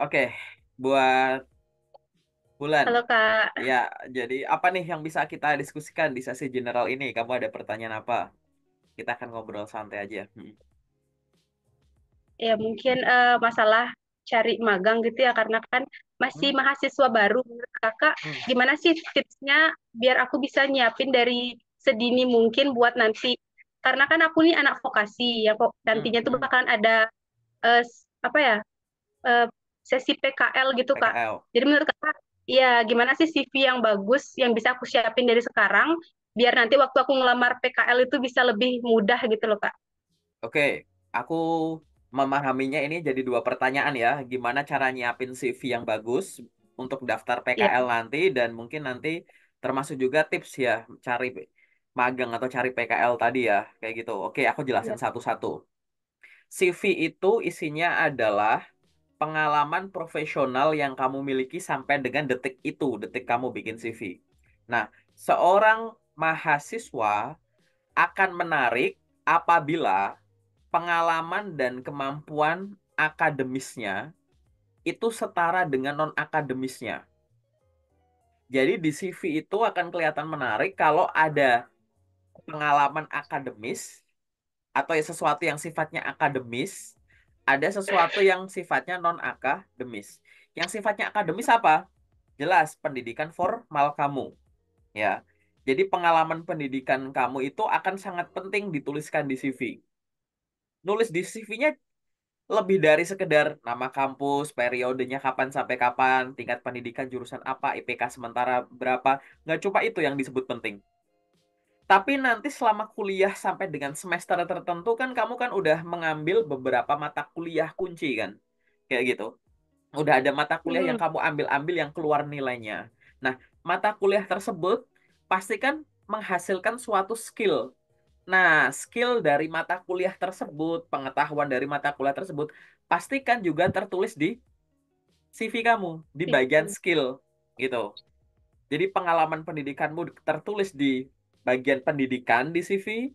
Oke, buat Bulan. Halo Kak, Ya, jadi apa nih yang bisa kita diskusikan di sesi general ini? Kamu ada pertanyaan apa? Kita akan ngobrol santai aja. ya mungkin masalah cari magang gitu ya, karena kan masih Hmm, mahasiswa baru. Menurut Kakak, hmm, gimana sih tipsnya biar aku bisa nyiapin dari sedini mungkin buat nanti? Karena kan aku nih anak vokasi, ya kok hmm, nantinya tuh hmm. bakalan ada apa ya eh, sesi PKL gitu Kak. PKL. Jadi menurut Kakak, ya gimana sih CV yang bagus yang bisa aku siapin dari sekarang, biar nanti waktu aku ngelamar PKL itu bisa lebih mudah gitu loh Kak. Oke, aku memahaminya ini jadi dua pertanyaan ya. Gimana cara nyiapin CV yang bagus untuk daftar Iya, PKL nanti dan mungkin nanti termasuk juga tips ya cari magang atau cari PKL tadi ya, kayak gitu. Oke, aku iya. jelasin satu-satu. CV itu isinya adalah pengalaman profesional yang kamu miliki sampai dengan detik itu, detik kamu bikin CV. Nah, seorang mahasiswa akan menarik apabila pengalaman dan kemampuan akademisnya itu setara dengan non-akademisnya. Jadi di CV itu akan kelihatan menarik kalau ada pengalaman akademis atau ya sesuatu yang sifatnya akademis, ada sesuatu yang sifatnya non-akademis. Yang sifatnya akademis apa? Jelas, pendidikan formal kamu, ya. Jadi pengalaman pendidikan kamu itu akan sangat penting dituliskan di CV. Nulis di CV-nya lebih dari sekedar nama kampus, periodenya kapan sampai kapan, tingkat pendidikan jurusan apa, IPK sementara berapa. Nggak cuma itu yang disebut penting. Tapi nanti selama kuliah sampai dengan semester tertentu kan kamu kan udah mengambil beberapa mata kuliah kunci kan. Kayak gitu. Udah ada mata kuliah yang Hmm, kamu ambil-ambil yang keluar nilainya. Nah, mata kuliah tersebut pasti kan menghasilkan suatu skill. Nah, skill dari mata kuliah tersebut, pengetahuan dari mata kuliah tersebut, pastikan juga tertulis di CV kamu, di bagian CV. skill gitu. Jadi pengalaman pendidikanmu tertulis di bagian pendidikan di CV.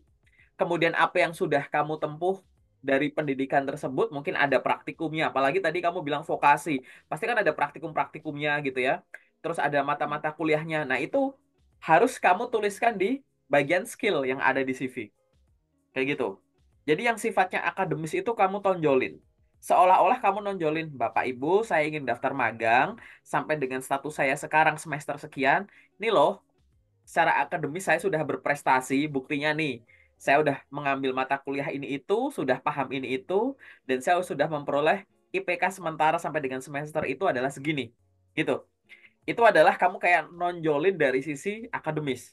Kemudian apa yang sudah kamu tempuh dari pendidikan tersebut, mungkin ada praktikumnya. Apalagi tadi kamu bilang vokasi, pasti kan ada praktikum-praktikumnya gitu ya. Terus ada mata-mata kuliahnya. Nah, itu harus kamu tuliskan di bagian skill yang ada di CV. Kayak gitu. Jadi yang sifatnya akademis itu kamu tonjolin. Seolah-olah kamu nonjolin, Bapak Ibu, saya ingin daftar magang sampai dengan status saya sekarang semester sekian. Ini loh, secara akademis saya sudah berprestasi, buktinya nih. Saya udah mengambil mata kuliah ini itu, sudah paham ini itu, dan saya sudah memperoleh IPK sementara sampai dengan semester itu adalah segini. Gitu. Itu adalah kamu kayak nonjolin dari sisi akademis.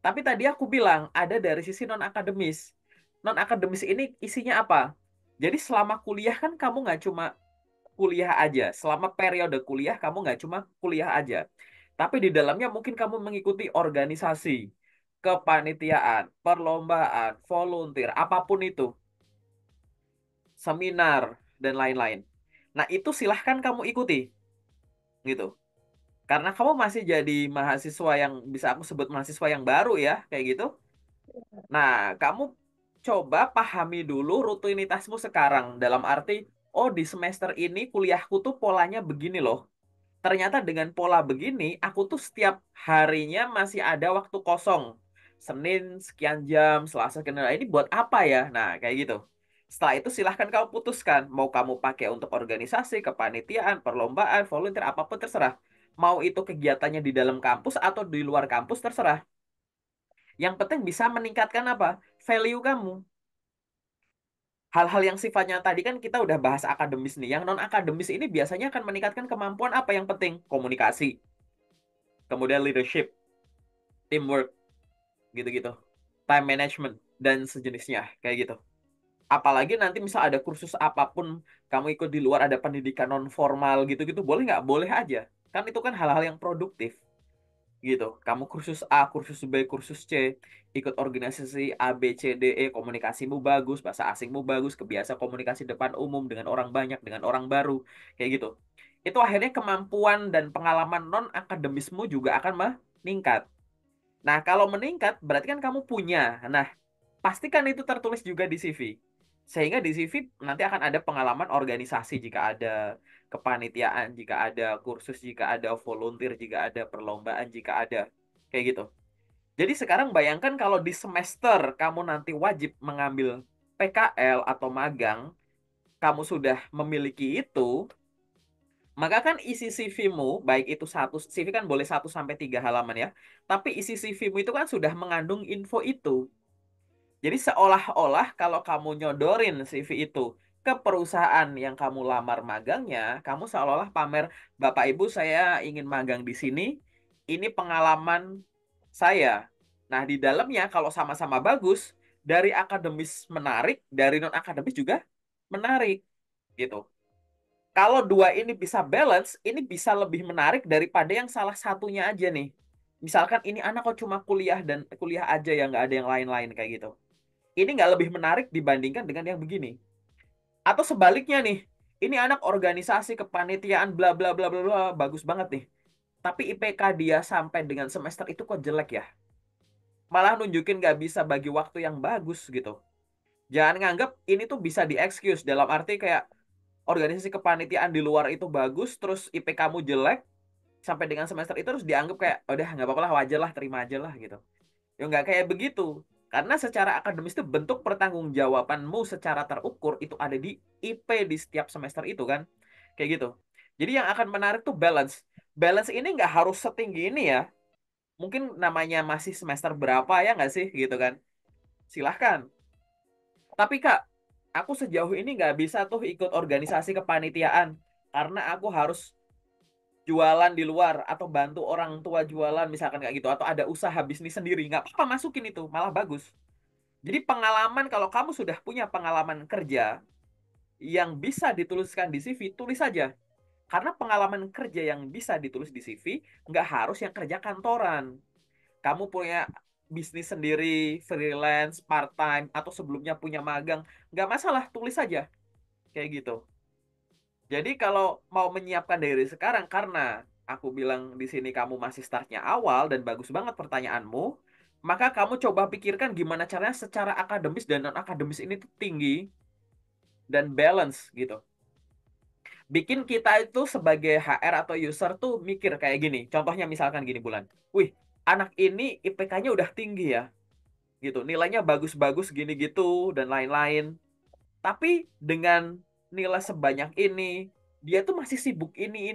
Tapi tadi aku bilang ada dari sisi non-akademis. Non-akademis ini isinya apa? Jadi selama kuliah kan kamu nggak cuma kuliah aja. Selama periode kuliah kamu nggak cuma kuliah aja. Tapi di dalamnya mungkin kamu mengikuti organisasi, kepanitiaan, perlombaan, volunteer, apapun itu, seminar, dan lain-lain. Nah, itu silahkan kamu ikuti, gitu. Karena kamu masih jadi mahasiswa yang bisa aku sebut mahasiswa yang baru ya, kayak gitu. Nah, kamu coba pahami dulu rutinitasmu sekarang. Dalam arti, oh di semester ini kuliahku tuh polanya begini loh. Ternyata dengan pola begini, aku tuh setiap harinya masih ada waktu kosong. Senin sekian jam, Selasa sekian jam. Ini buat apa ya? Nah, kayak gitu. Setelah itu silahkan kamu putuskan. Mau kamu pakai untuk organisasi, kepanitiaan, perlombaan, volunteer, apapun terserah. Mau itu kegiatannya di dalam kampus atau di luar kampus terserah. Yang penting bisa meningkatkan apa? Value kamu. Hal-hal yang sifatnya tadi kan kita udah bahas akademis nih. Yang non-akademis ini biasanya akan meningkatkan kemampuan apa yang penting? Komunikasi, kemudian leadership, teamwork, gitu-gitu. Time management, dan sejenisnya, kayak gitu. Apalagi nanti misal ada kursus apapun, kamu ikut di luar ada pendidikan non formal gitu-gitu, boleh nggak? Boleh aja. Kan itu kan hal-hal yang produktif gitu. Kamu kursus A, kursus B, kursus C, ikut organisasi A, B, C, D, E, komunikasimu bagus, bahasa asingmu bagus, kebiasa komunikasi depan umum dengan orang banyak, dengan orang baru, kayak gitu. Itu akhirnya kemampuan dan pengalaman non akademismu juga akan meningkat. Nah, kalau meningkat berarti kan kamu punya. Nah, pastikan itu tertulis juga di CV. Sehingga di CV nanti akan ada pengalaman organisasi jika ada, kepanitiaan jika ada, kursus jika ada, volunteer jika ada, perlombaan jika ada. Kayak gitu. Jadi sekarang bayangkan kalau di semester kamu nanti wajib mengambil PKL atau magang, kamu sudah memiliki itu, maka kan isi CV-mu, baik itu satu, CV kan boleh 1 sampai 3 halaman ya, tapi isi CV-mu itu kan sudah mengandung info itu. Jadi seolah-olah kalau kamu nyodorin CV itu ke perusahaan yang kamu lamar magangnya, kamu seolah-olah pamer, Bapak Ibu saya ingin magang di sini, ini pengalaman saya. Nah, di dalamnya kalau sama-sama bagus, dari akademis menarik, dari non-akademis juga menarik gitu. Kalau dua ini bisa balance, ini bisa lebih menarik daripada yang salah satunya aja nih. Misalkan ini anak kok cuma kuliah dan kuliah aja yang nggak ada yang lain-lain kayak gitu. Ini nggak lebih menarik dibandingkan dengan yang begini. Atau sebaliknya nih, ini anak organisasi kepanitiaan bla bla bla bla bla bagus banget nih. Tapi IPK dia sampai dengan semester itu kok jelek ya. Malah nunjukin nggak bisa bagi waktu yang bagus gitu. Jangan nganggap ini tuh bisa di-excuse dalam arti kayak organisasi kepanitiaan di luar itu bagus, terus IPK kamu jelek, sampai dengan semester itu terus dianggap kayak, "Oh, udah nggak apa-apa lah, wajar lah, terima aja lah gitu." Ya nggak kayak begitu. Karena secara akademis itu bentuk pertanggungjawabanmu secara terukur itu ada di IP di setiap semester itu kan. Kayak gitu. Jadi yang akan menarik tuh balance. Balance ini nggak harus setinggi ini ya. Mungkin namanya masih semester berapa ya nggak sih gitu kan. Silahkan. Tapi Kak, aku sejauh ini nggak bisa tuh ikut organisasi kepanitiaan. Karena aku harus jualan di luar atau bantu orang tua jualan misalkan kayak gitu. Atau ada usaha bisnis sendiri. Nggak apa-apa masukin itu, malah bagus. Jadi pengalaman kalau kamu sudah punya pengalaman kerja yang bisa dituliskan di CV, tulis saja. Karena pengalaman kerja yang bisa ditulis di CV nggak harus yang kerja kantoran. Kamu punya bisnis sendiri, freelance, part-time, atau sebelumnya punya magang, nggak masalah, tulis saja. Kayak gitu. Jadi kalau mau menyiapkan dari sekarang, karena aku bilang di sini kamu masih startnya awal dan bagus banget pertanyaanmu, maka kamu coba pikirkan gimana caranya secara akademis dan non-akademis ini tuh tinggi dan balance gitu. Bikin kita itu sebagai HR atau user tuh mikir kayak gini. Contohnya misalkan gini Bulan. Wih, anak ini IPK-nya udah tinggi ya, gitu. Nilainya bagus-bagus gini gitu dan lain-lain. Tapi dengan nilai sebanyak ini, dia tuh masih sibuk ini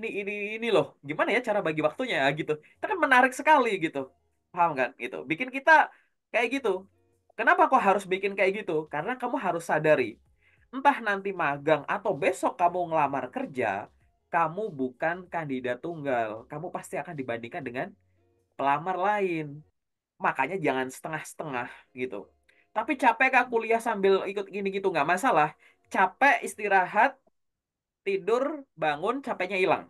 loh. Gimana ya cara bagi waktunya ya gitu. Itu kan menarik sekali gitu. Paham kan? Gitu. Bikin kita kayak gitu. Kenapa kok harus bikin kayak gitu? Karena kamu harus sadari, entah nanti magang atau besok kamu ngelamar kerja, kamu bukan kandidat tunggal. Kamu pasti akan dibandingkan dengan pelamar lain. Makanya jangan setengah-setengah gitu. Tapi capek kak kuliah sambil ikut gini gitu nggak masalah. Capek istirahat, tidur, bangun, capeknya hilang.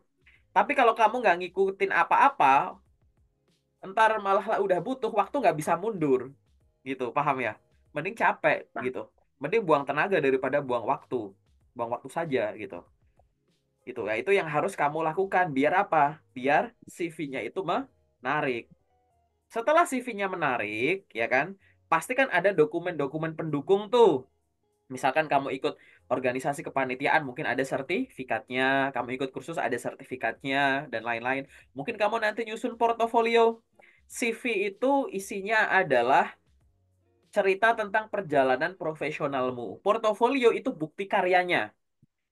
Tapi kalau kamu nggak ngikutin apa-apa, ntar malah udah butuh waktu nggak bisa mundur. Gitu, paham ya? Mending capek gitu. Mending buang tenaga daripada buang waktu. Buang waktu saja gitu. Itu ya, itu yang harus kamu lakukan. Biar apa? Biar CV-nya itu menarik. Setelah CV-nya menarik, ya kan? Pasti kan ada dokumen-dokumen pendukung tuh. Misalkan kamu ikut organisasi kepanitiaan, mungkin ada sertifikatnya. Kamu ikut kursus, ada sertifikatnya, dan lain-lain. Mungkin kamu nanti nyusun portofolio. CV itu isinya adalah cerita tentang perjalanan profesionalmu. Portofolio itu bukti karyanya.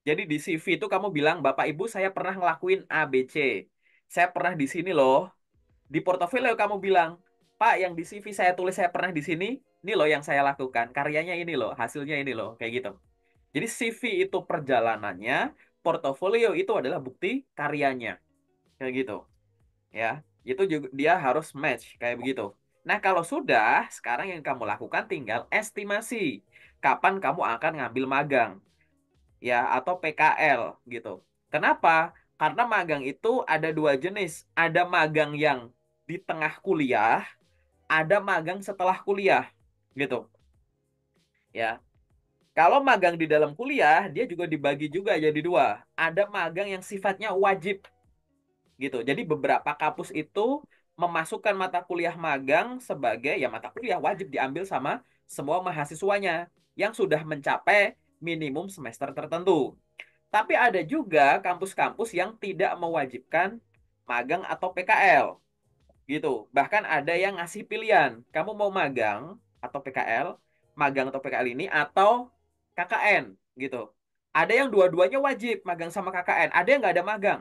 Jadi di CV itu kamu bilang, Bapak Ibu saya pernah ngelakuin A, B, C. Saya pernah di sini loh. Di portofolio kamu bilang, Pak, yang di CV saya tulis saya pernah di sini, ini loh yang saya lakukan. Karyanya ini loh, hasilnya ini loh, kayak gitu. Jadi CV itu perjalanannya, portofolio itu adalah bukti karyanya. Kayak gitu. Ya, itu juga dia harus match kayak begitu. Nah, kalau sudah, sekarang yang kamu lakukan tinggal estimasi. Kapan kamu akan ngambil magang, ya, atau PKL gitu. Kenapa? Karena magang itu ada dua jenis. Ada magang yang di tengah kuliah, ada magang setelah kuliah, gitu. Ya, kalau magang di dalam kuliah, dia juga dibagi juga jadi dua. Ada magang yang sifatnya wajib, gitu. Jadi beberapa kampus itu memasukkan mata kuliah magang sebagai ya mata kuliah wajib diambil sama semua mahasiswanya yang sudah mencapai minimum semester tertentu. Tapi ada juga kampus-kampus yang tidak mewajibkan magang atau PKL gitu. Bahkan ada yang ngasih pilihan, kamu mau magang atau PKL, magang atau PKL ini atau KKN gitu. Ada yang dua-duanya wajib magang sama KKN, ada yang nggak ada magang,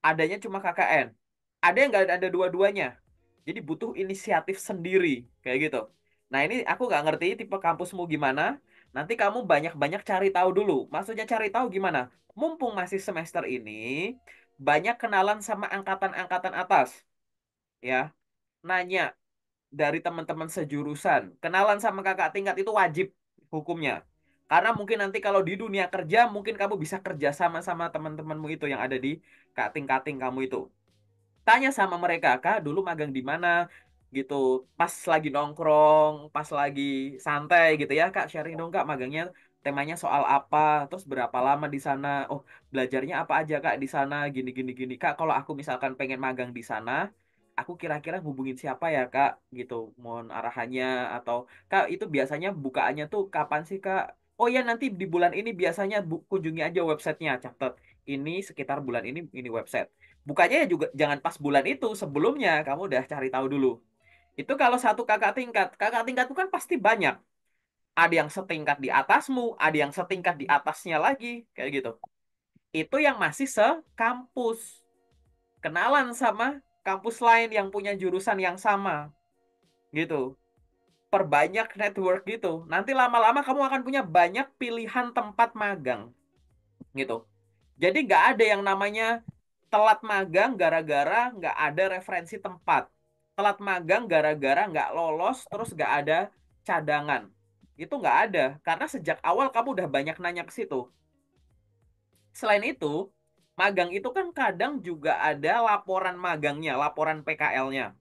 adanya cuma KKN. Ada yang nggak ada dua-duanya. Jadi butuh inisiatif sendiri kayak gitu. Nah ini aku nggak ngerti tipe kampusmu gimana. Nanti kamu banyak-banyak cari tahu dulu. Maksudnya cari tahu gimana? Mumpung masih semester ini, banyak kenalan sama angkatan-angkatan atas, ya. Nanya dari teman-teman sejurusan. Kenalan sama kakak tingkat itu wajib hukumnya. Karena mungkin nanti kalau di dunia kerja, mungkin kamu bisa kerja sama-sama teman-temanmu itu yang ada di kating-kating kamu itu. Tanya sama mereka, Kak, dulu magang di mana gitu. Pas lagi nongkrong, pas lagi santai gitu ya, Kak, sharing dong, Kak, magangnya temanya soal apa, terus berapa lama di sana. Oh, belajarnya apa aja, Kak, di sana, gini gini gini. Kak, kalau aku misalkan pengen magang di sana, aku kira-kira hubungin siapa ya, Kak, gitu. Mohon arahannya atau Kak, itu biasanya bukaannya tuh kapan sih, Kak? Oh ya, nanti di bulan ini biasanya kunjungi aja websitenya, catat. Ini sekitar bulan ini website. Bukanya ya juga jangan pas bulan itu, sebelumnya kamu udah cari tahu dulu. Itu kalau satu kakak tingkat itu kan pasti banyak. Ada yang setingkat di atasmu, ada yang setingkat di atasnya lagi, kayak gitu. Itu yang masih sekampus. Kenalan sama kampus lain yang punya jurusan yang sama, gitu. Perbanyak network gitu. Nanti lama-lama kamu akan punya banyak pilihan tempat magang, gitu. Jadi nggak ada yang namanya telat magang gara-gara nggak ada referensi tempat. Telat magang gara-gara nggak lolos terus nggak ada cadangan. Itu nggak ada. Karena sejak awal kamu udah banyak nanya ke situ. Selain itu, magang itu kan kadang juga ada laporan magangnya, laporan PKL-nya.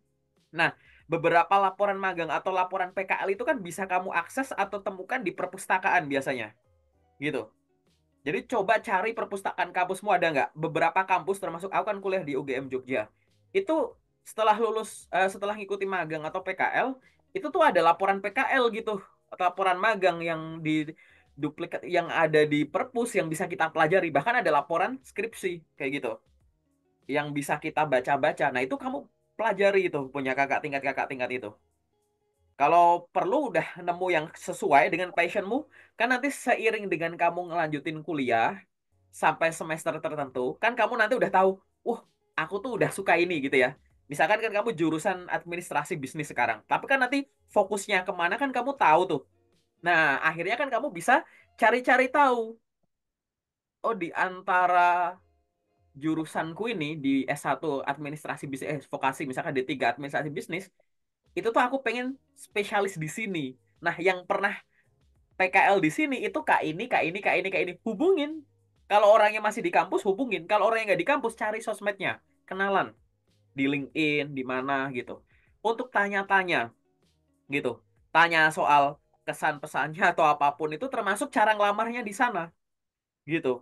Nah, beberapa laporan magang atau laporan PKL itu kan bisa kamu akses atau temukan di perpustakaan biasanya. Gitu. Jadi coba cari perpustakaan kampusmu ada nggak? Beberapa kampus termasuk aku kan kuliah di UGM Jogja. Itu setelah ngikuti magang atau PKL, itu tuh ada laporan PKL gitu, atau laporan magang yang di duplikat yang ada di perpus yang bisa kita pelajari. Bahkan ada laporan skripsi kayak gitu yang bisa kita baca-baca. Nah, itu kamu pelajari itu punya kakak tingkat itu. Kalau perlu udah nemu yang sesuai dengan passionmu, kan nanti seiring dengan kamu ngelanjutin kuliah, sampai semester tertentu, kan kamu nanti udah tahu, aku tuh udah suka ini gitu ya. Misalkan kan kamu jurusan administrasi bisnis sekarang, tapi kan nanti fokusnya kemana kan kamu tahu tuh. Nah, akhirnya kan kamu bisa cari-cari tahu, oh di antara jurusanku ini di S1 administrasi bisnis, vokasi misalkan D3 administrasi bisnis, itu tuh aku pengen spesialis di sini. Nah, yang pernah PKL di sini itu kak ini, kak ini, kak ini, kak ini. Hubungin. Kalau orangnya masih di kampus, hubungin. Kalau orangnya nggak di kampus, cari sosmednya. Kenalan. Di LinkedIn, di mana gitu. Untuk tanya-tanya gitu. Tanya soal kesan pesannya atau apapun itu termasuk cara ngelamarnya di sana gitu.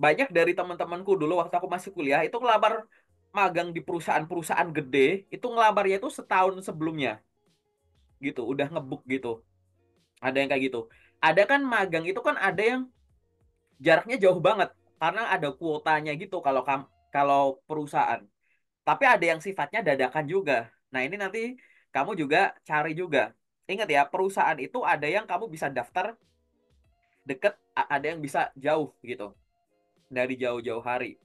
Banyak dari teman-temanku dulu waktu aku masih kuliah itu ngelamar magang di perusahaan-perusahaan gede, itu ngelamarnya itu setahun sebelumnya gitu, udah ngebuk gitu. Ada yang kayak gitu. Ada kan magang itu kan ada yang jaraknya jauh banget karena ada kuotanya gitu kalau perusahaan. Tapi ada yang sifatnya dadakan juga. Nah, ini nanti kamu juga cari juga. Ingat ya, perusahaan itu ada yang kamu bisa daftar deket, ada yang bisa jauh gitu. Dari jauh-jauh hari.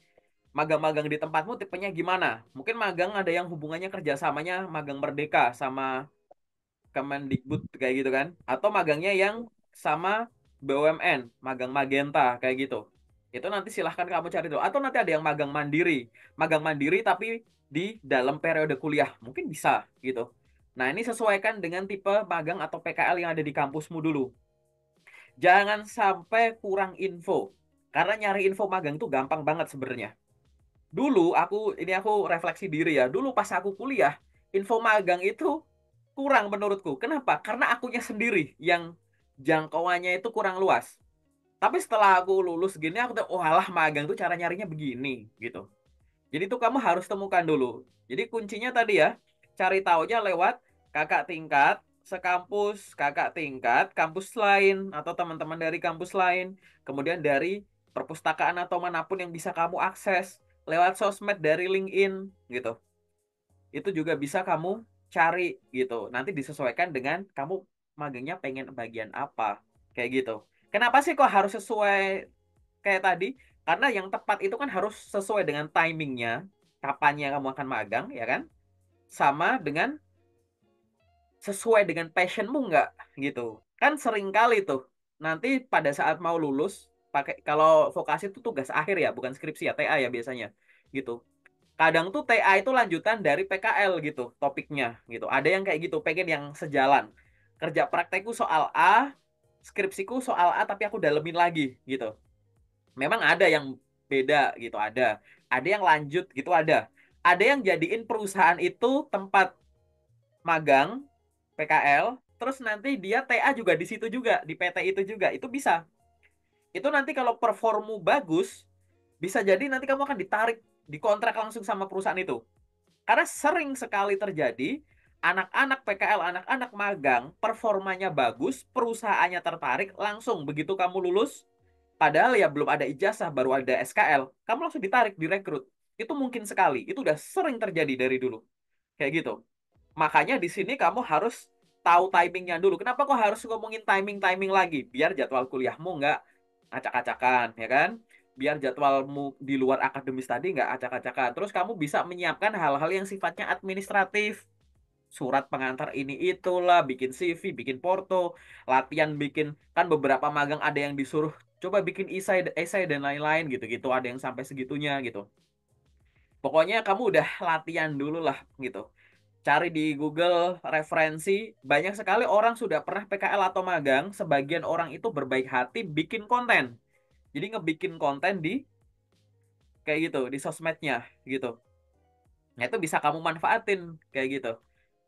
Magang-magang di tempatmu tipenya gimana? Mungkin magang ada yang hubungannya kerjasamanya magang Merdeka sama Kemendikbud kayak gitu kan? Atau magangnya yang sama BUMN, magang Magenta kayak gitu. Itu nanti silahkan kamu cari dulu. Atau nanti ada yang magang mandiri. Magang mandiri tapi di dalam periode kuliah. Mungkin bisa gitu. Nah, ini sesuaikan dengan tipe magang atau PKL yang ada di kampusmu dulu. Jangan sampai kurang info. Karena nyari info magang itu gampang banget sebenarnya. Dulu aku refleksi diri ya. Dulu pas aku kuliah, info magang itu kurang menurutku. Kenapa? Karena akunya sendiri yang jangkauannya itu kurang luas. Tapi setelah aku lulus gini, aku tuh, oh alah magang tuh cara nyarinya begini gitu. Jadi tuh kamu harus temukan dulu. Jadi kuncinya tadi ya, cari taunya lewat kakak tingkat sekampus, kakak tingkat, kampus lain, atau teman-teman dari kampus lain, kemudian dari perpustakaan atau manapun yang bisa kamu akses, lewat sosmed dari LinkedIn, gitu. Itu juga bisa kamu cari, gitu. Nanti disesuaikan dengan kamu magangnya pengen bagian apa, kayak gitu. Kenapa sih kok harus sesuai kayak tadi? Karena yang tepat itu kan harus sesuai dengan timingnya, kapannya kamu akan magang, ya kan? Sama dengan sesuai dengan passionmu nggak gitu. Kan sering kali tuh nanti pada saat mau lulus pakai kalau vokasi itu tugas akhir ya, bukan skripsi ya, TA ya biasanya gitu. Kadang tuh TA itu lanjutan dari PKL gitu topiknya gitu. Ada yang kayak gitu, pengen yang sejalan. Kerja praktekku soal A, skripsiku soal A tapi aku dalemin lagi gitu. Memang ada yang beda gitu, ada. Ada yang lanjut gitu, ada. Ada yang jadiin perusahaan itu tempat magang PKL, terus nanti dia TA juga di situ juga, di PT itu juga. Itu bisa. Itu nanti kalau performu bagus, bisa jadi nanti kamu akan ditarik, dikontrak langsung sama perusahaan itu. Karena sering sekali terjadi, anak-anak PKL, anak-anak magang, performanya bagus, perusahaannya tertarik, langsung begitu kamu lulus, padahal ya belum ada ijazah, baru ada SKL, kamu langsung ditarik, direkrut. Itu mungkin sekali, itu udah sering terjadi dari dulu. Kayak gitu. Makanya di sini kamu harus tahu timingnya dulu. Kenapa kok harus ngomongin timing-timing lagi? Biar jadwal kuliahmu nggak acak-acakan, ya kan? Biar jadwalmu di luar akademis tadi nggak acak-acakan. Terus kamu bisa menyiapkan hal-hal yang sifatnya administratif. Surat pengantar ini itulah, bikin CV, bikin porto, latihan bikin, kan beberapa magang ada yang disuruh coba bikin esai dan lain-lain gitu-gitu. Ada yang sampai segitunya gitu. Pokoknya kamu udah latihan dulu lah gitu. Cari di Google referensi, banyak sekali orang sudah pernah PKL atau magang, sebagian orang itu berbaik hati bikin konten. Jadi ngebikin konten di kayak gitu, di sosmednya gitu. Nah, itu bisa kamu manfaatin kayak gitu.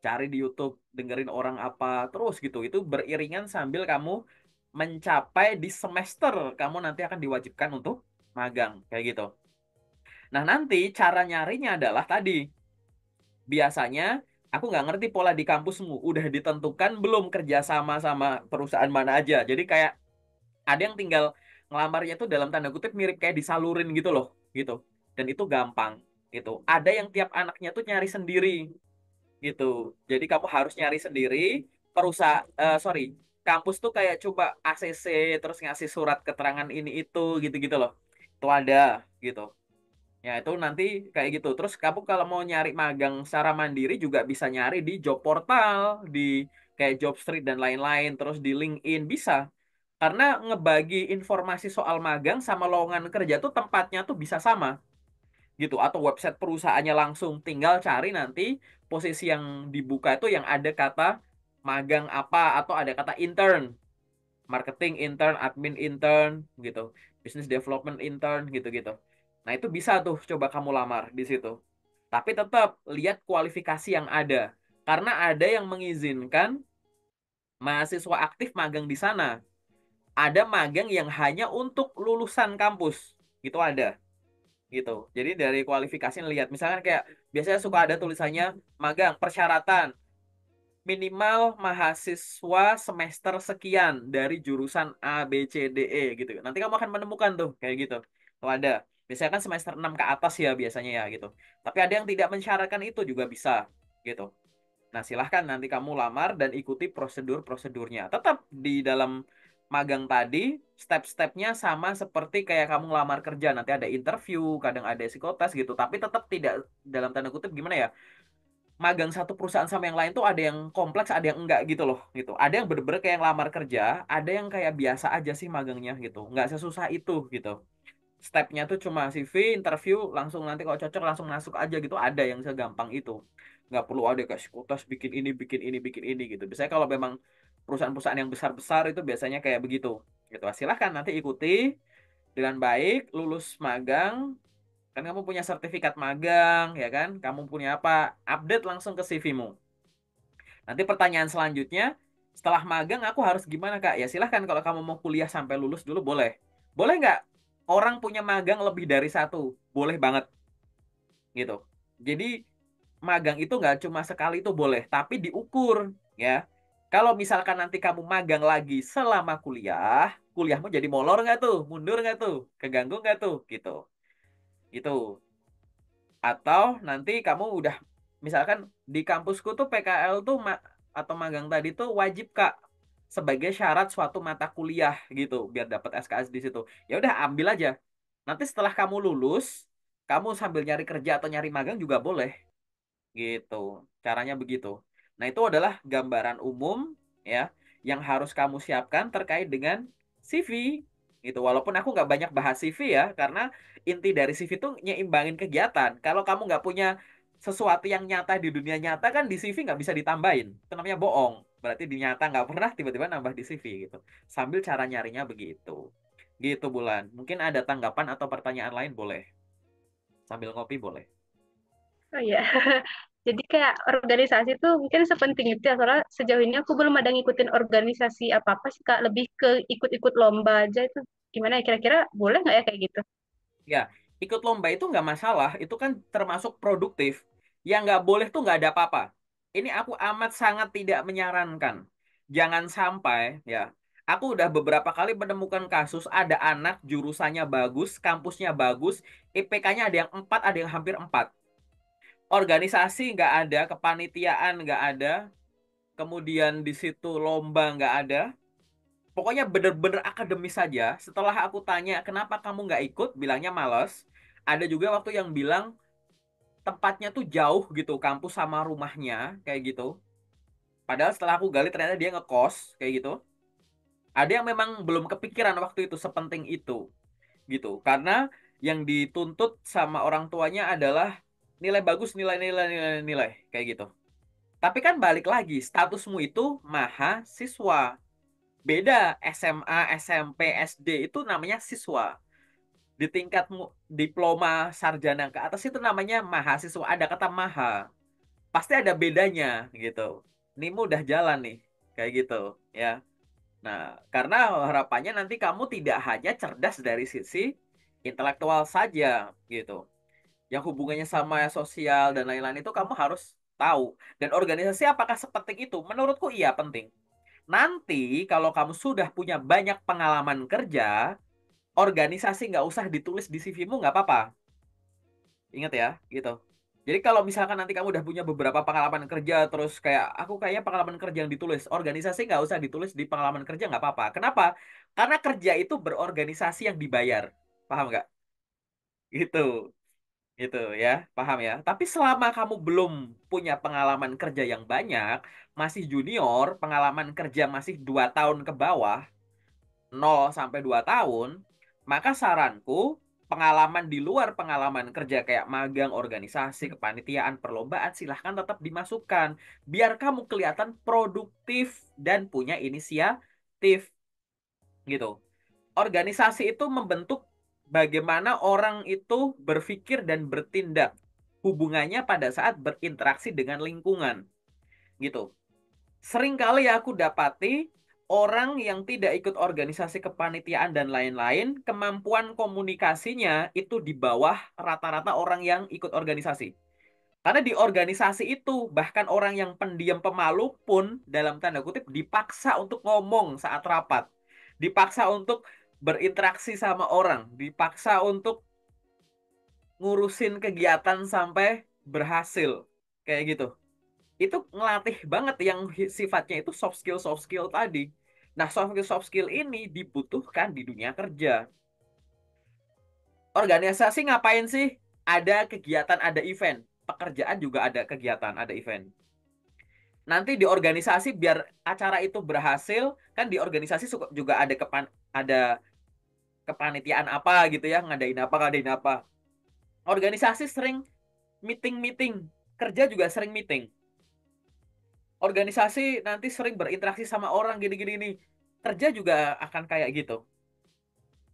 Cari di YouTube, dengerin orang apa, terus gitu. Itu beriringan sambil kamu mencapai di semester kamu nanti akan diwajibkan untuk magang kayak gitu. Nah, nanti cara nyarinya adalah tadi. Biasanya aku nggak ngerti pola di kampusmu udah ditentukan belum kerja sama sama perusahaan mana aja. Jadi kayak ada yang tinggal ngelamarnya tuh dalam tanda kutip mirip kayak disalurin gitu loh, gitu. Dan itu gampang gitu. Ada yang tiap anaknya tuh nyari sendiri gitu. Jadi kamu harus nyari sendiri. Sorry, kampus tuh kayak coba ACC terus ngasih surat keterangan ini itu gitu-gitu loh. Itu ada gitu. Ya, itu nanti kayak gitu. Terus kamu kalau mau nyari magang secara mandiri juga bisa nyari di job portal, di kayak Jobstreet dan lain-lain, terus di LinkedIn bisa. Karena ngebagi informasi soal magang sama lowongan kerja tuh tempatnya tuh bisa sama gitu. Atau website perusahaannya langsung tinggal cari nanti posisi yang dibuka itu yang ada kata magang apa atau ada kata intern, marketing intern, admin intern gitu, business development intern gitu-gitu. Nah, itu bisa tuh coba kamu lamar di situ. Tapi tetap lihat kualifikasi yang ada. Karena ada yang mengizinkan mahasiswa aktif magang di sana. Ada magang yang hanya untuk lulusan kampus. Gitu ada. Gitu. Jadi dari kualifikasi lihat. Misalkan kayak biasanya suka ada tulisannya magang persyaratan minimal mahasiswa semester sekian dari jurusan A, B, C, D, E gitu. Nanti kamu akan menemukan tuh kayak gitu. Kalau ada. Biasanya kan semester 6 ke atas ya biasanya ya gitu. Tapi ada yang tidak mensyaratkan itu juga bisa gitu. Nah, silahkan nanti kamu lamar dan ikuti prosedur-prosedurnya. Tetap di dalam magang tadi, step-stepnya sama seperti kayak kamu ngelamar kerja. Nanti ada interview, kadang ada psikotes gitu. Tapi tetap tidak dalam tanda kutip gimana ya, magang satu perusahaan sama yang lain tuh ada yang kompleks, ada yang enggak gitu loh, gitu. Ada yang bener-bener kayak ngelamar kerja, ada yang kayak biasa aja sih magangnya gitu. Nggak sesusah itu gitu. Stepnya tuh cuma CV, interview, langsung nanti kalau cocok langsung masuk aja gitu. Ada yang segampang itu. Nggak perlu ada kayak psikotes bikin ini, bikin ini, bikin ini gitu. Biasanya kalau memang perusahaan-perusahaan yang besar-besar itu biasanya kayak begitu. Gitu. Silahkan nanti ikuti dengan baik, lulus magang, kan kamu punya sertifikat magang, ya kan? Kamu punya apa? Update langsung ke CV-mu. Nanti pertanyaan selanjutnya, setelah magang aku harus gimana, Kak? Ya silahkan kalau kamu mau kuliah sampai lulus dulu boleh. Boleh nggak? Orang punya magang lebih dari satu. Boleh banget, gitu. Jadi magang itu nggak cuma sekali itu boleh, tapi diukur, ya. Kalau misalkan nanti kamu magang lagi selama kuliah, kuliahmu jadi molor nggak tuh? Mundur nggak tuh? Keganggu nggak tuh? Gitu. Gitu. Atau nanti kamu udah, misalkan di kampusku tuh PKL tuh atau magang tadi tuh wajib Kak, sebagai syarat suatu mata kuliah gitu biar dapat SKS di situ. Ya udah ambil aja. Nanti setelah kamu lulus, kamu sambil nyari kerja atau nyari magang juga boleh gitu. Caranya begitu. Nah, itu adalah gambaran umum ya yang harus kamu siapkan terkait dengan CV gitu. Walaupun aku nggak banyak bahas CV ya, karena inti dari CV itu nyeimbangin kegiatan. Kalau kamu nggak punya sesuatu yang nyata di dunia nyata kan di CV nggak bisa ditambahin. Itu namanya bohong. Berarti di nyata nggak pernah tiba-tiba nambah di CV gitu. Sambil cara nyarinya begitu. Gitu Bulan. Mungkin ada tanggapan atau pertanyaan lain boleh. Sambil ngopi boleh. Oh iya. Jadi kayak organisasi tuh mungkin sepenting itu ya, soalnya sejauh ini aku belum ada ngikutin organisasi apa-apa sih Kak, lebih ke ikut-ikut lomba aja itu. Gimana ya kira-kira boleh nggak ya kayak gitu? Ya, ikut lomba itu nggak masalah. Itu kan termasuk produktif. Yang nggak boleh tuh nggak ada apa-apa. Ini aku amat sangat tidak menyarankan. Jangan sampai, ya. Aku udah beberapa kali menemukan kasus ada anak jurusannya bagus, kampusnya bagus, IPK-nya ada yang 4, ada yang hampir 4. Organisasi nggak ada, kepanitiaan nggak ada, kemudian di situ lomba nggak ada. Pokoknya bener-bener akademis saja. Setelah aku tanya, kenapa kamu nggak ikut? Bilangnya males. Ada juga waktu yang bilang tempatnya tuh jauh gitu, kampus sama rumahnya, kayak gitu. Padahal setelah aku gali ternyata dia ngekos, kayak gitu. Ada yang memang belum kepikiran waktu itu sepenting itu, gitu. Karena yang dituntut sama orang tuanya adalah nilai bagus, nilai, kayak gitu. Tapi kan balik lagi, statusmu itu mahasiswa. Beda SMA, SMP, SD itu namanya siswa. Di tingkat diploma sarjana ke atas itu namanya mahasiswa. Ada kata maha. Pasti ada bedanya gitu. Ini udah jalan nih, kayak gitu ya. Nah, karena harapannya nanti kamu tidak hanya cerdas dari sisi intelektual saja gitu. Yang hubungannya sama sosial dan lain-lain itu kamu harus tahu. Dan organisasi apakah sepenting itu? Menurutku iya penting. Nanti kalau kamu sudah punya banyak pengalaman kerja, organisasi nggak usah ditulis di CV-mu nggak apa-apa. Ingat ya, gitu. Jadi kalau misalkan nanti kamu udah punya beberapa pengalaman kerja, terus kayak aku kayaknya pengalaman kerja yang ditulis, organisasi nggak usah ditulis di pengalaman kerja nggak apa-apa. Kenapa? Karena kerja itu berorganisasi yang dibayar. Paham nggak? Gitu, gitu ya, paham ya. Tapi selama kamu belum punya pengalaman kerja yang banyak, masih junior, pengalaman kerja masih 2 tahun ke bawah, 0 sampai 2 tahun, maka saranku pengalaman di luar pengalaman kerja kayak magang, organisasi, kepanitiaan, perlombaan silahkan tetap dimasukkan biar kamu kelihatan produktif dan punya inisiatif gitu. Organisasi itu membentuk bagaimana orang itu berpikir dan bertindak hubungannya pada saat berinteraksi dengan lingkungan gitu. Seringkali aku dapati orang yang tidak ikut organisasi kepanitiaan dan lain-lain, kemampuan komunikasinya itu di bawah rata-rata orang yang ikut organisasi. Karena di organisasi itu, bahkan orang yang pendiam pemalu pun, dalam tanda kutip, dipaksa untuk ngomong saat rapat. Dipaksa untuk berinteraksi sama orang. Dipaksa untuk ngurusin kegiatan sampai berhasil. Kayak gitu. Itu ngelatih banget yang sifatnya itu soft skill tadi. Nah, soft skill ini dibutuhkan di dunia kerja. Organisasi ngapain sih? Ada kegiatan, ada event. Pekerjaan juga ada kegiatan, ada event. Nanti di organisasi biar acara itu berhasil, kan di organisasi juga ada ada kepanitiaan apa gitu ya, ngadain apa. Organisasi sering meeting-meeting, kerja juga sering meeting. Organisasi nanti sering berinteraksi sama orang gini-gini nih. Kerja juga akan kayak gitu.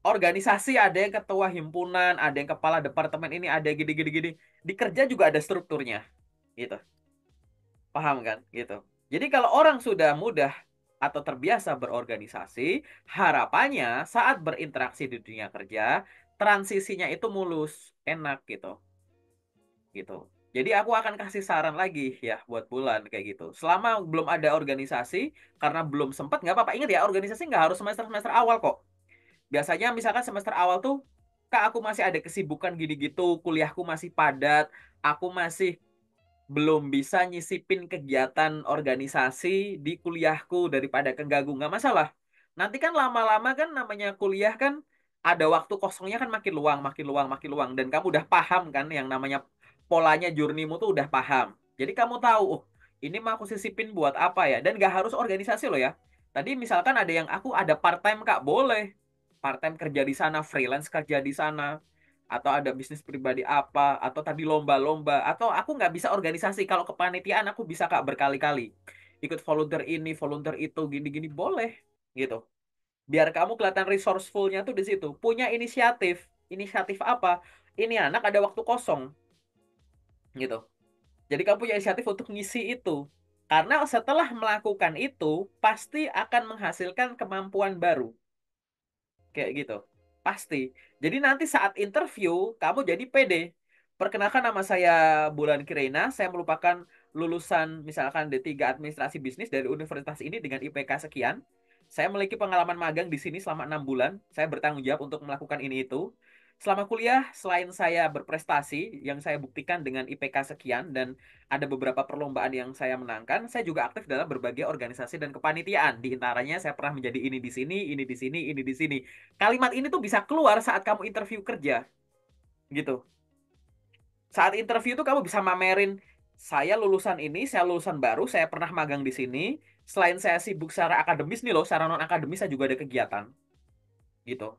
Organisasi ada yang ketua himpunan, ada yang kepala departemen ini, ada gini-gini gini. Di kerja juga ada strukturnya, gitu. Paham kan? Gitu. Jadi kalau orang sudah mudah atau terbiasa berorganisasi, harapannya saat berinteraksi di dunia kerja, transisinya itu mulus, enak gitu. Gitu. Jadi aku akan kasih saran lagi ya buat Bulan kayak gitu. Selama belum ada organisasi, karena belum sempat, nggak apa-apa. Ingat ya, organisasi nggak harus semester-semester awal kok. Biasanya misalkan semester awal tuh, Kak aku masih ada kesibukan gini gitu, kuliahku masih padat, aku masih belum bisa nyisipin kegiatan organisasi di kuliahku daripada keganggu, nggak masalah. Nanti kan lama-lama kan namanya kuliah kan ada waktu kosongnya kan makin luang, makin luang, makin luang. Dan kamu udah paham kan yang namanya polanya journeymu tuh udah paham. Jadi kamu tahu, oh ini mah aku sisipin buat apa ya. Dan nggak harus organisasi loh ya. Tadi misalkan ada yang aku ada part time Kak, boleh. Part time kerja di sana, freelance kerja di sana, atau ada bisnis pribadi apa, atau tadi lomba-lomba, atau aku nggak bisa organisasi. Kalau kepanitiaan aku bisa Kak berkali-kali. Ikut volunteer ini, volunteer itu, gini-gini boleh gitu. Biar kamu kelihatan resourceful-nya tuh di situ. Punya inisiatif. Inisiatif apa? Ini anak ada waktu kosong gitu. Jadi kamu punya inisiatif untuk ngisi itu. Karena setelah melakukan itu, pasti akan menghasilkan kemampuan baru. Kayak gitu. Pasti. Jadi nanti saat interview, kamu jadi pede. Perkenalkan nama saya Bulan Kirena. Saya merupakan lulusan misalkan D3 Administrasi Bisnis dari universitas ini dengan IPK sekian. Saya memiliki pengalaman magang di sini selama 6 bulan. Saya bertanggung jawab untuk melakukan ini itu. Selama kuliah, selain saya berprestasi, yang saya buktikan dengan IPK sekian, dan ada beberapa perlombaan yang saya menangkan, saya juga aktif dalam berbagai organisasi dan kepanitiaan. Di antaranya saya pernah menjadi ini di sini, ini di sini, ini di sini. Kalimat ini tuh bisa keluar saat kamu interview kerja, gitu. Saat interview tuh kamu bisa mamerin, saya lulusan ini, saya lulusan baru, saya pernah magang di sini. Selain saya sibuk secara akademis nih loh, secara non akademis saya juga ada kegiatan, gitu.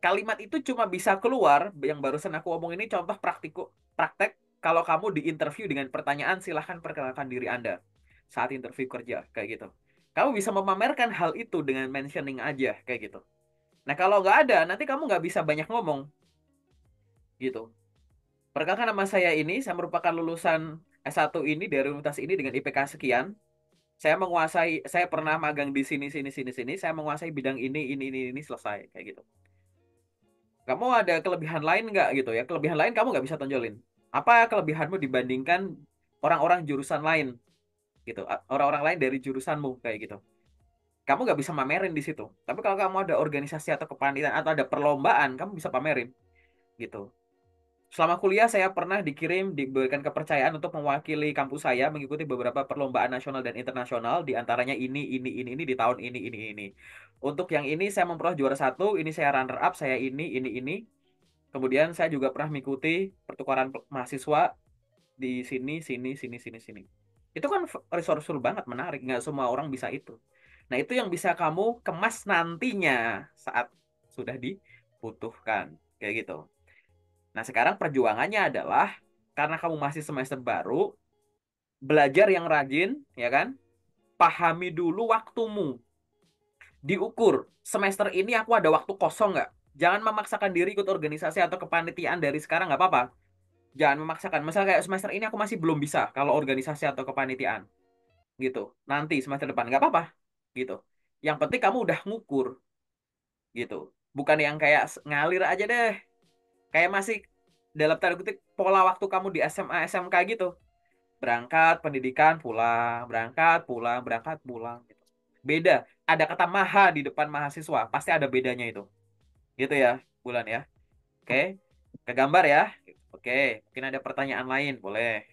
Kalimat itu cuma bisa keluar yang barusan aku omong ini contoh praktek kalau kamu di interview dengan pertanyaan silahkan perkenalkan diri Anda saat interview kerja kayak gitu. Kamu bisa memamerkan hal itu dengan mentioning aja kayak gitu. Nah kalau nggak ada nanti kamu nggak bisa banyak ngomong gitu. Perkenalkan nama saya ini, saya merupakan lulusan S1 ini dari universitas ini dengan IPK sekian. Saya pernah magang di sini, sini, sini, sini. Saya menguasai bidang ini, selesai kayak gitu. Kamu ada kelebihan lain nggak gitu ya? Kelebihan lain kamu nggak bisa tonjolin. Apa kelebihanmu dibandingkan orang-orang jurusan lain gitu? Orang-orang lain dari jurusanmu kayak gitu. Kamu nggak bisa pamerin di situ. Tapi kalau kamu ada organisasi atau kepanitiaan atau ada perlombaan, kamu bisa pamerin gitu. Selama kuliah saya pernah diberikan kepercayaan untuk mewakili kampus saya mengikuti beberapa perlombaan nasional dan internasional, di antaranya ini di tahun ini. Untuk yang ini saya memperoleh juara satu, ini saya runner up, saya ini. Kemudian saya juga pernah mengikuti pertukaran mahasiswa di sini. Itu kan resourceful banget, menarik. Nggak semua orang bisa itu. Nah, itu yang bisa kamu kemas nantinya saat sudah dibutuhkan. Kayak gitu. Nah, sekarang perjuangannya adalah karena kamu masih semester baru, belajar yang rajin, ya kan? Pahami dulu waktumu. Diukur, semester ini aku ada waktu kosong nggak? Jangan memaksakan diri ikut organisasi atau kepanitiaan dari sekarang, nggak apa-apa. Jangan memaksakan. Misal kayak semester ini aku masih belum bisa kalau organisasi atau kepanitiaan, gitu. Nanti semester depan, nggak apa-apa, gitu. Yang penting kamu udah ngukur, gitu. Bukan yang kayak ngalir aja deh. Kayak masih dalam tanda kutip pola waktu kamu di SMA, SMK gitu. Berangkat, pendidikan, pulang, berangkat, pulang, berangkat, pulang. Gitu. Beda. Ada kata maha di depan mahasiswa. Pasti ada bedanya itu. Gitu ya, Bulan ya. Oke. Ke gambar ya. Oke. Mungkin ada pertanyaan lain. Boleh.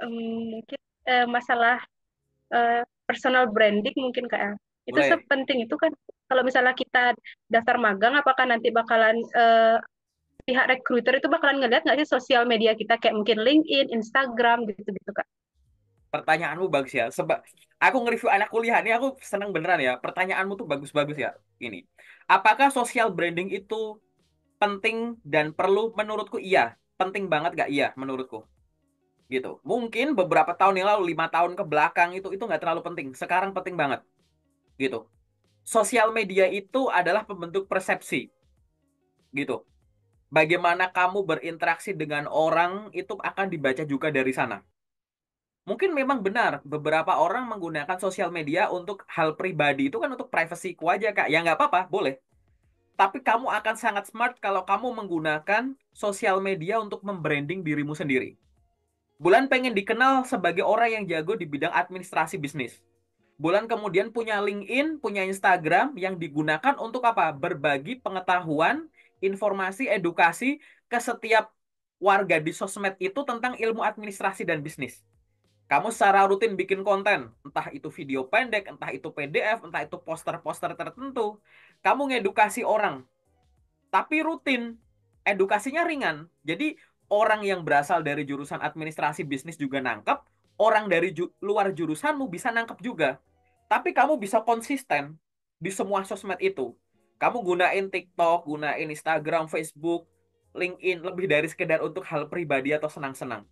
Mungkin masalah eh, personal branding mungkin kayak itu Boleh. sepenting itu kan kalau misalnya kita daftar magang apakah nanti bakalan pihak recruiter itu bakalan ngeliat nggak sih sosial media kita kayak mungkin LinkedIn, Instagram gitu-gitu Kak. Pertanyaanmu bagus ya. Sebab aku nge-review anak kuliah ini aku seneng beneran ya. Pertanyaanmu tuh bagus-bagus ya. Ini. Apakah social branding itu penting dan perlu? Menurutku iya. Penting banget gak? Iya, menurutku. Gitu. Mungkin beberapa tahun yang lalu, 5 tahun ke belakang itu nggak terlalu penting. Sekarang penting banget. Gitu. Sosial media itu adalah pembentuk persepsi. Gitu. Bagaimana kamu berinteraksi dengan orang itu akan dibaca juga dari sana. Mungkin memang benar, beberapa orang menggunakan sosial media untuk hal pribadi itu kan untuk privasiku aja, Kak. Ya nggak apa-apa, boleh. Tapi kamu akan sangat smart kalau kamu menggunakan sosial media untuk membranding dirimu sendiri. Bulan pengen dikenal sebagai orang yang jago di bidang administrasi bisnis. Bulan kemudian punya LinkedIn, punya Instagram yang digunakan untuk apa? Berbagi pengetahuan, informasi, edukasi ke setiap warga di sosmed itu tentang ilmu administrasi dan bisnis. Kamu secara rutin bikin konten, entah itu video pendek, entah itu PDF, entah itu poster-poster tertentu. Kamu ngedukasi orang, tapi rutin. Edukasinya ringan. Jadi orang yang berasal dari jurusan administrasi bisnis juga nangkep, orang dari luar jurusanmu bisa nangkep juga. Tapi kamu bisa konsisten di semua sosmed itu. Kamu gunain TikTok, gunain Instagram, Facebook, LinkedIn lebih dari sekedar untuk hal pribadi atau senang-senang.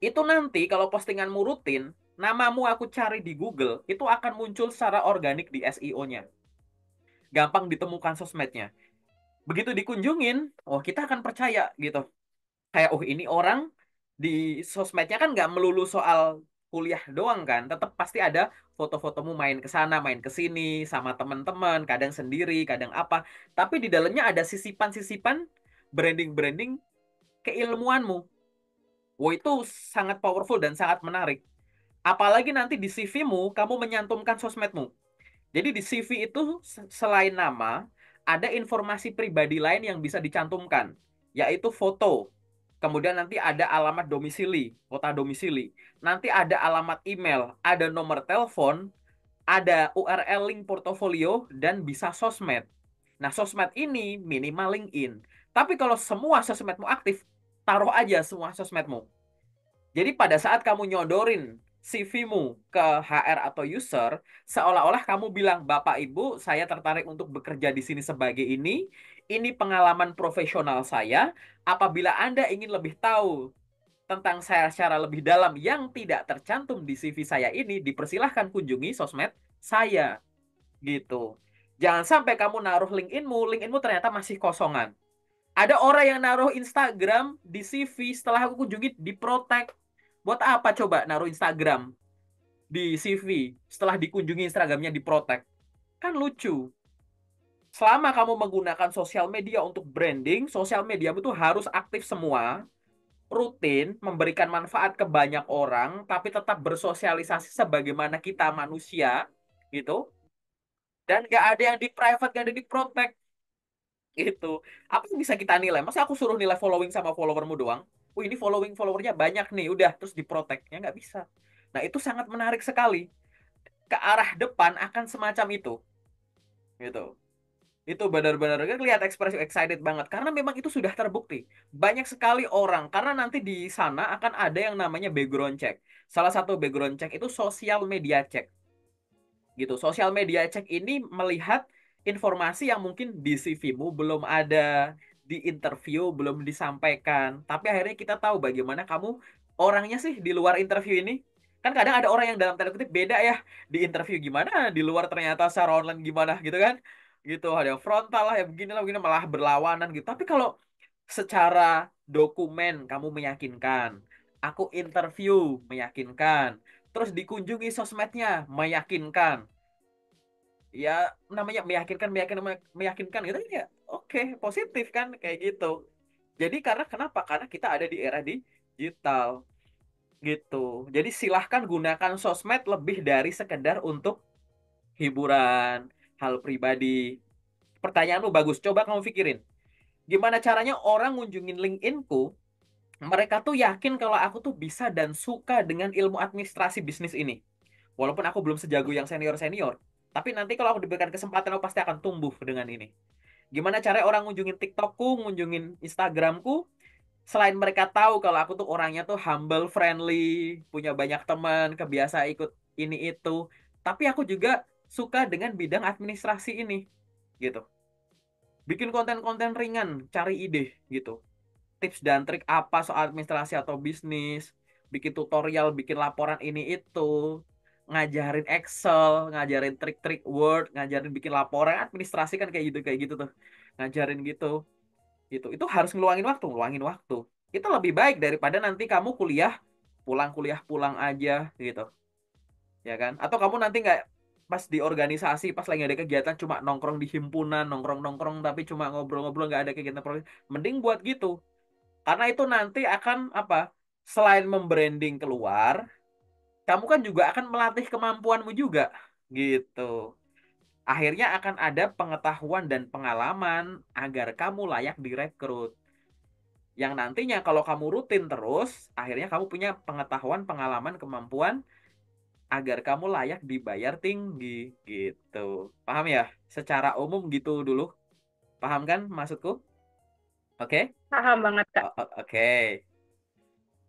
Itu nanti kalau postinganmu rutin, namamu aku cari di Google, itu akan muncul secara organik di SEO-nya. Gampang ditemukan sosmednya. Begitu dikunjungin, oh kita akan percaya gitu. Kayak, oh ini orang di sosmednya kan nggak melulu soal kuliah doang kan. Tetap pasti ada foto-fotomu main ke sana, main ke sini, sama teman-teman, kadang sendiri, kadang apa. Tapi di dalamnya ada sisipan-sisipan branding-branding keilmuanmu. Wah itu sangat powerful dan sangat menarik. Apalagi nanti di CV-mu, kamu menyantumkan sosmedmu. Jadi di CV itu selain nama, ada informasi pribadi lain yang bisa dicantumkan, yaitu foto. Kemudian nanti ada alamat domisili, kota domisili. Nanti ada alamat email, ada nomor telepon, ada URL link portofolio, dan bisa sosmed. Nah, sosmed ini minimal LinkedIn. Tapi kalau semua sosmedmu aktif, taruh aja semua sosmedmu. Jadi pada saat kamu nyodorin CV-mu ke HR atau user, seolah-olah kamu bilang, Bapak Ibu, saya tertarik untuk bekerja di sini sebagai ini pengalaman profesional saya, apabila Anda ingin lebih tahu tentang saya secara lebih dalam yang tidak tercantum di CV saya ini, dipersilahkan kunjungi sosmed saya, gitu. Jangan sampai kamu naruh LinkedIn-mu ternyata masih kosongan. Ada orang yang naruh Instagram di CV setelah aku kunjungi di Protect. Buat apa coba naruh Instagram di CV setelah dikunjungi Instagramnya di Protect? Kan lucu. Selama kamu menggunakan sosial media untuk branding, sosial media itu harus aktif semua, rutin, memberikan manfaat ke banyak orang, tapi tetap bersosialisasi sebagaimana kita manusia, gitu. Dan nggak ada yang di private, nggak ada yang di protect. Gitu. Apa yang bisa kita nilai? Masa aku suruh nilai following sama followermu doang? Oh ini followernya banyak nih, udah terus diprotek. Ya nggak bisa. Nah itu sangat menarik sekali. Ke arah depan akan semacam itu. Gitu. Itu benar-benar kan lihat ekspresi excited banget. Karena memang itu sudah terbukti. Banyak sekali orang. Karena nanti di sana akan ada yang namanya background check. Salah satu background check itu sosial media check. Gitu. Sosial media check ini melihat informasi yang mungkin di CV-mu belum ada, di interview belum disampaikan. Tapi akhirnya kita tahu bagaimana kamu orangnya sih di luar interview ini. Kan kadang ada orang yang dalam tanda kutip beda ya, di interview gimana, di luar ternyata secara online gimana gitu kan. Gitu, ada yang frontal lah, ya begini malah berlawanan gitu. Tapi kalau secara dokumen kamu meyakinkan, aku interview meyakinkan, terus dikunjungi sosmednya meyakinkan, ya namanya meyakinkan gitu ya, oke, positif kan kayak gitu. Jadi karena kenapa, karena kita ada di era digital gitu. Jadi silahkan gunakan sosmed lebih dari sekedar untuk hiburan, hal pribadi. Pertanyaanmu bagus, coba kamu pikirin gimana caranya orang ngunjungin LinkedIn-ku, mereka tuh yakin kalau aku tuh bisa dan suka dengan ilmu administrasi bisnis ini. Walaupun aku belum sejago yang senior-senior, tapi nanti kalau aku diberikan kesempatan, aku pasti akan tumbuh dengan ini. Gimana cara orang ngunjungin TikTokku, ngunjungin Instagramku, selain mereka tahu kalau aku tuh orangnya tuh humble, friendly, punya banyak teman, kebiasa ikut ini itu, tapi aku juga suka dengan bidang administrasi ini, gitu. Bikin konten-konten ringan, cari ide, gitu. Tips dan trik apa soal administrasi atau bisnis, bikin tutorial, bikin laporan ini itu, ngajarin Excel, ngajarin trik-trik Word, ngajarin bikin laporan administrasi kan kayak gitu tuh. Ngajarin gitu. Itu harus ngeluangin waktu. Itu lebih baik daripada nanti kamu kuliah pulang aja gitu. Ya kan? Atau kamu nanti nggak pas di organisasi, pas lagi ada kegiatan cuma nongkrong di himpunan, nongkrong-nongkrong tapi cuma ngobrol-ngobrol nggak ada kegiatan produktif. Mending buat gitu. Karena itu nanti akan apa? Selain membranding keluar, kamu kan juga akan melatih kemampuanmu juga gitu. Akhirnya akan ada pengetahuan dan pengalaman agar kamu layak direkrut. Yang nantinya kalau kamu rutin terus, akhirnya kamu punya pengetahuan, pengalaman, kemampuan agar kamu layak dibayar tinggi gitu. Paham ya? Secara umum gitu dulu. Paham kan maksudku? Oke? Paham banget, Kak. Oke.